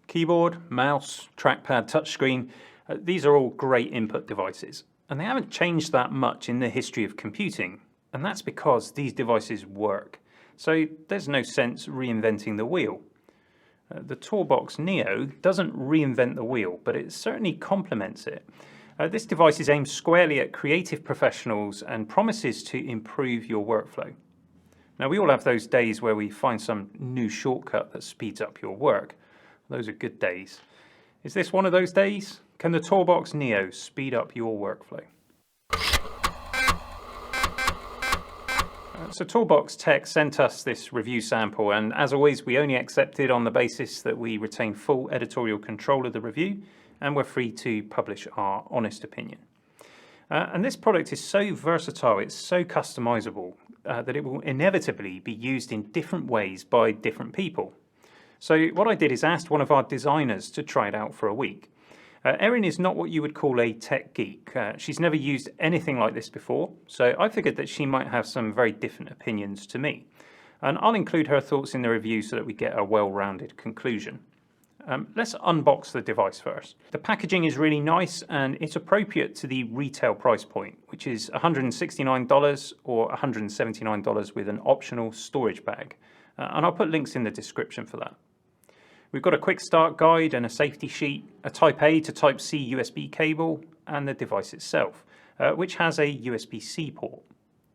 Keyboard, mouse, trackpad, touchscreen, these are all great input devices, and they haven't changed that much in the history of computing, and that's because these devices work. So there's no sense reinventing the wheel. The TourBox NEO doesn't reinvent the wheel, but it certainly complements it. This device is aimed squarely at creative professionals and promises to improve your workflow. Now, we all have those days where we find some new shortcut that speeds up your work. Those are good days. Is this one of those days? Can the TourBox NEO speed up your workflow? So TourBox Tech sent us this review sample, and as always, we only accept it on the basis that we retain full editorial control of the review, and we're free to publish our honest opinion. And this product is so versatile, it's so customizable, that it will inevitably be used in different ways by different people. So what I did is asked one of our designers to try it out for a week. Erin is not what you would call a tech geek. She's never used anything like this before, so I figured that she might have some very different opinions to me. And I'll include her thoughts in the review so that we get a well-rounded conclusion. Let's unbox the device first. The packaging is really nice and it's appropriate to the retail price point, which is $169 or $179 with an optional storage bag. And I'll put links in the description for that. We've got a quick start guide and a safety sheet, a Type A to Type C USB cable, and the device itself, which has a USB-C port.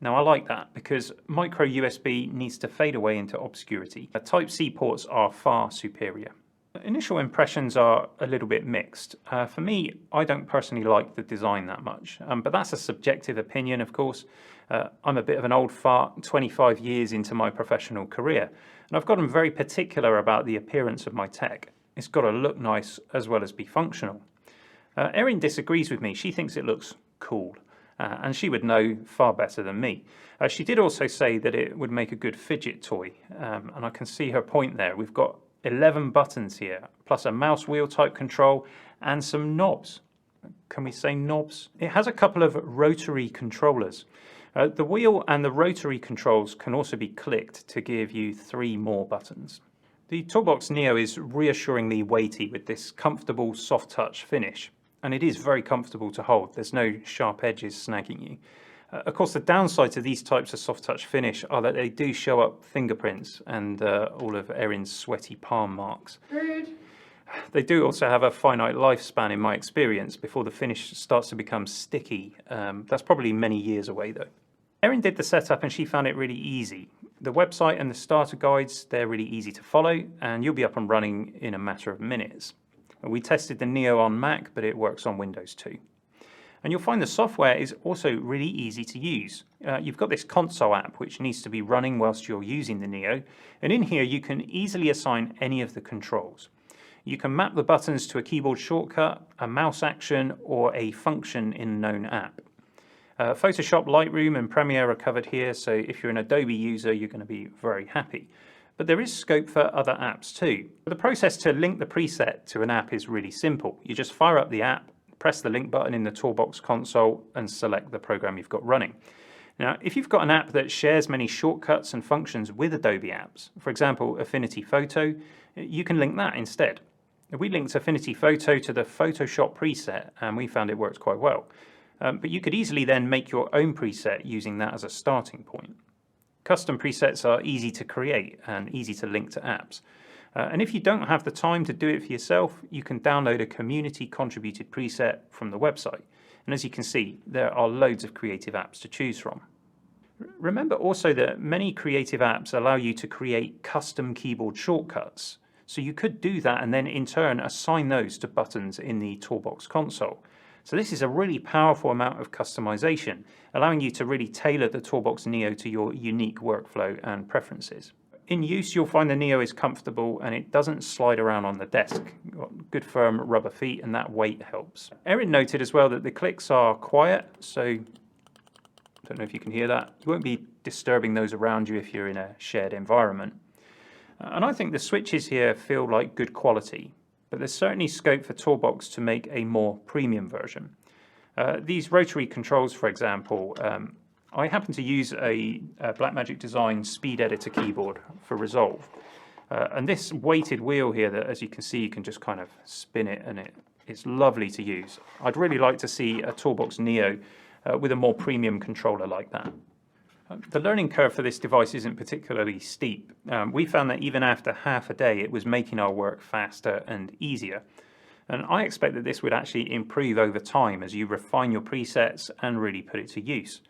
Now I like that because micro USB needs to fade away into obscurity. Type C ports are far superior. Initial impressions are a little bit mixed. For me, I don't personally like the design that much, but that's a subjective opinion, of course. I'm a bit of an old fart, 25 years into my professional career, and I've gotten very particular about the appearance of my tech. It's got to look nice as well as be functional. Erin disagrees with me. She thinks it looks cool, and she would know far better than me. She did also say that it would make a good fidget toy, and I can see her point there. We've got 11 buttons here, plus a mouse wheel type control and some knobs. Can we say knobs? It has a couple of rotary controllers. The wheel and the rotary controls can also be clicked to give you 3 more buttons. The TourBox NEO is reassuringly weighty with this comfortable soft touch finish, and it is very comfortable to hold. There's no sharp edges snagging you. Of course, the downside to these types of soft touch finish are that they do show up fingerprints and all of Erin's sweaty palm marks. Rude. They do also have a finite lifespan in my experience before the finish starts to become sticky. That's probably many years away though. Erin did the setup and she found it really easy. The website and the starter guides, they're really easy to follow and you'll be up and running in a matter of minutes. We tested the NEO on Mac, but it works on Windows too. And you'll find the software is also really easy to use. You've got this console app which needs to be running whilst you're using the NEO, and in here you can easily assign any of the controls. You can map the buttons to a keyboard shortcut, a mouse action, or a function in a known app. Photoshop, Lightroom and Premiere are covered here, so if you're an Adobe user you're going to be very happy. But there is scope for other apps too. The process to link the preset to an app is really simple. You just fire up the app, press the link button in the TourBox console and select the program you've got running. Now, if you've got an app that shares many shortcuts and functions with Adobe apps, for example, Affinity Photo, you can link that instead. We linked Affinity Photo to the Photoshop preset and we found it works quite well. But you could easily then make your own preset using that as a starting point. Custom presets are easy to create and easy to link to apps. And if you don't have the time to do it for yourself, you can download a community contributed preset from the website. And as you can see, there are loads of creative apps to choose from. Remember also that many creative apps allow you to create custom keyboard shortcuts. So you could do that and then in turn assign those to buttons in the TourBox console. So this is a really powerful amount of customization, allowing you to really tailor the TourBox NEO to your unique workflow and preferences. In use, you'll find the NEO is comfortable and it doesn't slide around on the desk. You've got good firm rubber feet and that weight helps. Erin noted as well that the clicks are quiet, so I don't know if you can hear that. You won't be disturbing those around you if you're in a shared environment. And I think the switches here feel like good quality, but there's certainly scope for TourBox to make a more premium version. These rotary controls, for example, I happen to use a Blackmagic Design speed editor keyboard for Resolve. And this weighted wheel here, that as you can see, you can just kind of spin it, and it's lovely to use. I'd really like to see a TourBox NEO with a more premium controller like that. The learning curve for this device isn't particularly steep. We found that even after half a day, it was making our work faster and easier. And I expect that this would actually improve over time as you refine your presets and really put it to use.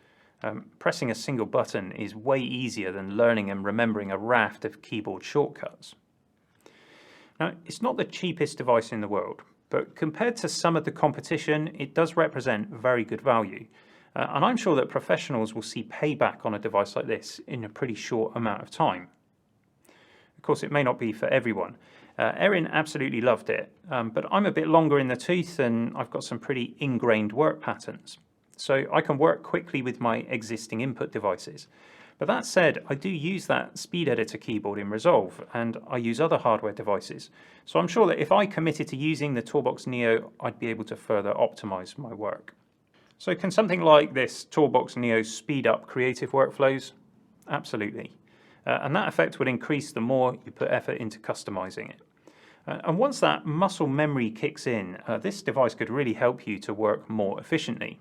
Pressing a single button is way easier than learning and remembering a raft of keyboard shortcuts. Now, it's not the cheapest device in the world, but compared to some of the competition, it does represent very good value. And I'm sure that professionals will see payback on a device like this in a pretty short amount of time. Of course, it may not be for everyone. Erin absolutely loved it, but I'm a bit longer in the tooth and I've got some pretty ingrained work patterns. So I can work quickly with my existing input devices. But that said, I do use that speed editor keyboard in Resolve, and I use other hardware devices. So I'm sure that if I committed to using the TourBox NEO, I'd be able to further optimize my work. So can something like this TourBox NEO speed up creative workflows? Absolutely. And that effect would increase the more you put effort into customizing it. And once that muscle memory kicks in, this device could really help you to work more efficiently.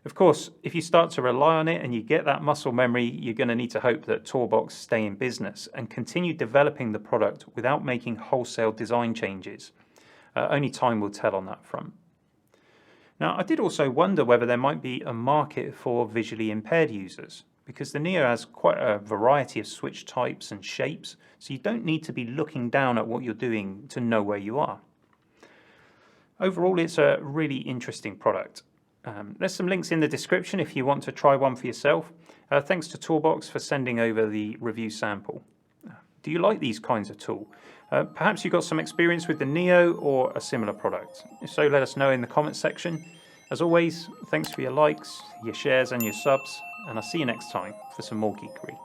Of course, if you start to rely on it and you get that muscle memory, you're going to need to hope that TourBox stay in business and continue developing the product without making wholesale design changes. Only time will tell on that front. Now, I did also wonder whether there might be a market for visually impaired users, because the NEO has quite a variety of switch types and shapes, so you don't need to be looking down at what you're doing to know where you are. Overall, it's a really interesting product. There's some links in the description if you want to try one for yourself. Thanks to TourBox for sending over the review sample. Do you like these kinds of tool? Perhaps you got some experience with the NEO or a similar product. If so, let us know in the comments section. As always, thanks for your likes, your shares and your subs, and I'll see you next time for some more geekery.